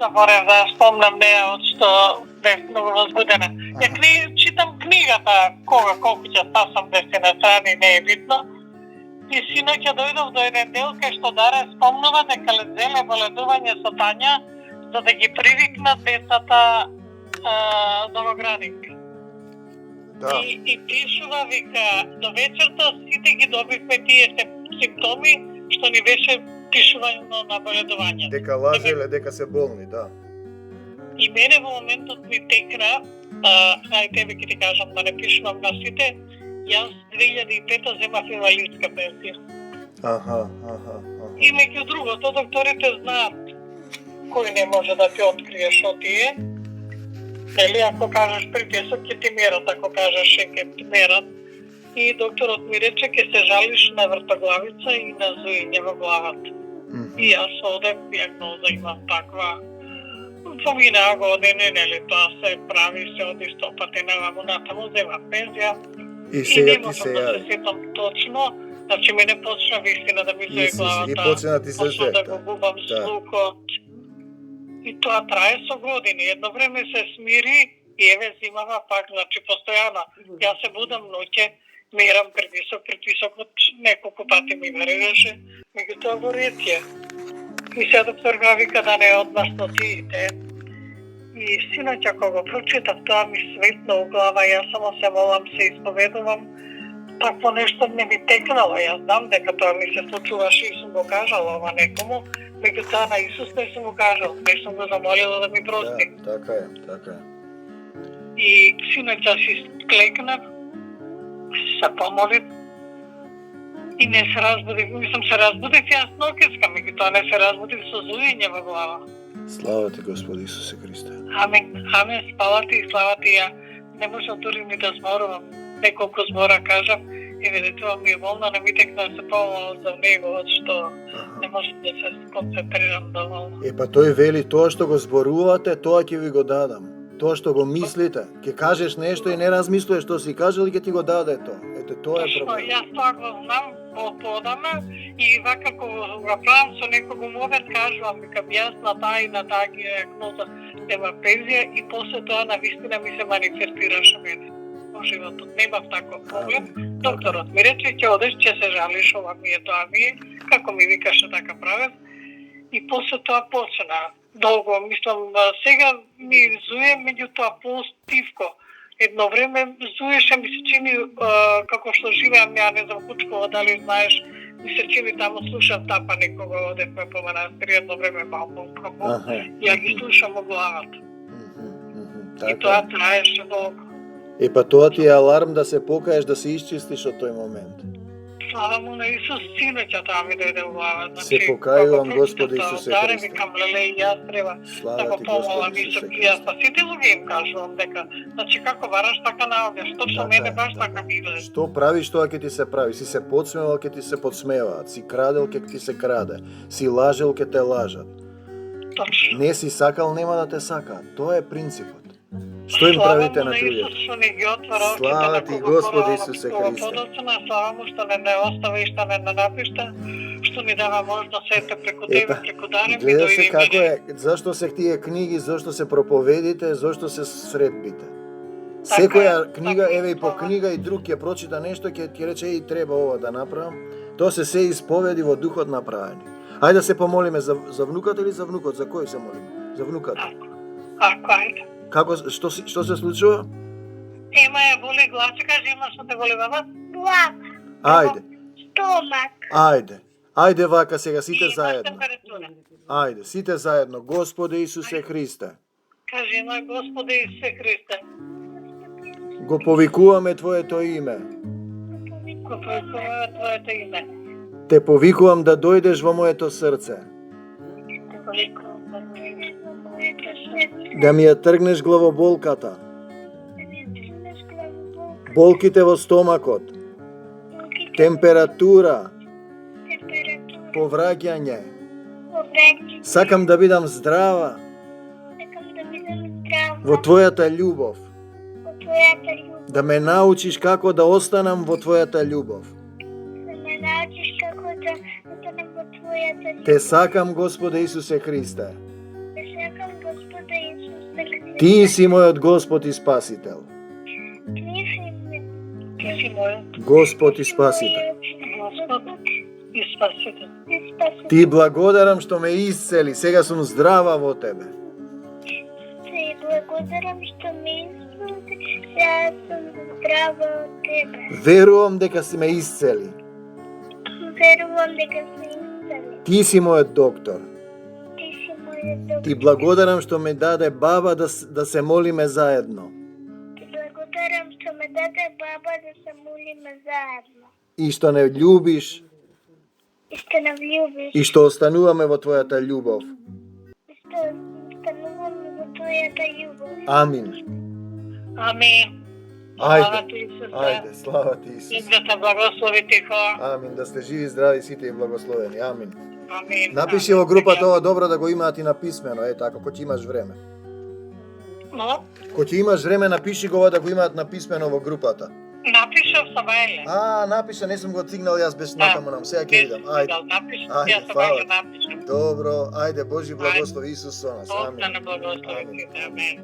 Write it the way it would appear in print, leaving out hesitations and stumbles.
Заборев да спомнам неа од што бев многу возбудена. Читам книгата колку ќе стасам 10 страни, не е битно. И синоќа дојдов до еден дел кај што Даре спомнува дека земе боледување со Тања за да ги привикнат децата новоградинки. Да. И пишува, вика, до вечерта сите ги добивме тие симптоми што ни беше пишување на боледување. Дека лажеле, дека се болни, да. И мене во моментот ми текна, ај тебе ќе ти кажам да не пишувам на сите, јас 2005 земав инвалидска пензија. Аха. И меѓу другото, докторите знаат кој не може да ти открие што ти е. Или ако кажеш притисок, ќе ти мерат, ако кажеш ќе ти мерат. И докторот ми рече, ќе се жалиш на вртоглавица и на зујење во главата. И јас одев, диагноза имам таква. Поминаа години, нели, тоа се прави, се оди 100 пати наваму натаму, зема пензија. И сега не ти можам се да јави. се сетам точно, значи мене почна вистина да ми зои главата. И почна ти се почна да сета. го губам слухот. И тоа трае со години. Едно време се смири и еве зимава пак, значи постојано. Јас се будам ноќе, мерам притисокот неколку пати ми варираше, меѓутоа го ретје. И се доктор га вика да не е од маснотиите. И синоќа кога го прочитав, тоа ми светна у глава, јас само се молам, се исповедувам. Такво нешто не ми текнало, јас знам дека тоа ми се случуваше и сум го кажала ова некому, меѓутоа на Исус не сум го кажал, не сум го замолила да ми прости. Да, така е. И синоќа си клекнав, се помолив и не се разбудив, мислам се разбудив јас ноќеска, меѓутоа не се разбудив со зујење во глава. Слава ти Господи Исусе Христе. Амен, спала ти и слава ти, ја не можам дури ни да зборувам. Неколку збора кажам и видите, тоа ми е волна, не ми текна да се помолам за него, што не можам да се концентрирам доволно. Па тој вели тоа што го зборувате, тоа ќе ви го дадам. Тоа што го мислите, ќе кажеш нешто и не размислуваш што си кажал и ќе ти го даде тоа. Ете тоа е проблем. Јас тоа го знам подама и вака кога го правам со некого момент кажувам дека јас на таа и на таа диагноза нема пензија и после тоа на вистина ми се манифестираше мене во животот. Немав таков проблем. Докторот ми рече ќе одеш, ќе се жалиш, ова ми е тоа ми е, како ми викаше така правев. И после тоа почна долго, мислам, сега ми зуе, меѓутоа постивко. Едно време зуеше, ми се чини, како што живеам, ја не знам Кучково, дали знаеш, ми се чини таму слушам тапа некога, одевме по манастир, едно време малко, ја ги слушам во главата. И тоа траеше долго. Па тоа ти е аларм да се покаеш, да се исчистиш од тој момент. Слава му на Исус, синоќа тоа ми дојде во глава. Се покајувам, Господи Исусе Даре, Христе. викам, леле, и јас треба да го помолам Исус. И јас па сите луѓе им кажувам дека, значи како бараш така наогаш, точно мене баш така ми иде. Што правиш, тоа ќе ти се прави. Си се подсмевал, ќе ти се подсмеваат. Си крадел, ќе ти се краде. Си лажел, ќе те лажат. Точно. Не си сакал, нема да те сакаат. Тоа е принципот. Што им правите на другите? Слава ти Господи Исусе Христе. Слава му што не остави, што не напишта, што ни дава можност ете преку тебе, преку Даре ми гледа се дојде како мене. е, зашто се тие книги, зашто се проповедите, зашто се средбите. Секоја книга, еве и по книга и друг ќе прочита нешто, ќе рече и треба ова да направам. Тоа се исповеди во духот направени. Ајде да се помолиме за внукот или за внукот, за кој се молиме? За внукот. Ако ајде. Како што се случува? Ема ја боли гласа, кажи има што те боли баба? Глава, Ајде. стомак, Ајде вака сега сите И заедно. температура. Ајде, сите заедно. Господи Исусе Христе, Кажи мој Господи Исусе Христе. го повикуваме Твоето име. Го повикуваме Твоето име. Те повикувам да дојдеш во моето срце, Го повикувам да дојдеш во моето срце. да ми ја тргнеш главоболката, болките во стомакот, температура, повраќање. Сакам да бидам здрава во Твојата љубов, да ме научиш како да останам во Твојата љубов. Те сакам, Господе Исусе Христе. Господа Исуса Христа. Ти си мојот Господ и Спасител. Ти си Ти си мојот Господ и Спасител. Господ и Спасител. и Спасител. Ти благодарам што ме исцели. Сега сум здрава во тебе. Ти благодарам што ме исцели. Сега сум здрава од тебе. Верувам дека си ме исцели. Верувам дека си исцели. Ти си мојот доктор. Ти си мојот доктор. Ти благодарам што ме даде баба да се молиме заедно. Ти благодарам што ме даде баба да се молиме заедно. И што не љубиш И што не влюбиш. и што остануваме во твојата љубов. И што стануваме во твојата љубов. Амин. Амин. Слава ти, Исусе. Ајде, слава ти Исус. И да те благослови тихо. Амин, да сте живи, здрави сите и благословени. Амин. Амин. Напиши во групата ова добро да го имаат и написмено, така, кога ќе имаш време. Но, Кога ќе имаш време, напиши го ова да го имаат написмено во групата. напишав са Вајле. Напиша, не сум го стигнал јас без напомнам. Сега ќе идам. Ајде. Напишав, Ајде, ја са фала. Вајле напишав. Добро, ајде, Божи благослови Исус со нас. Бог Амин. да не благослови. Амин.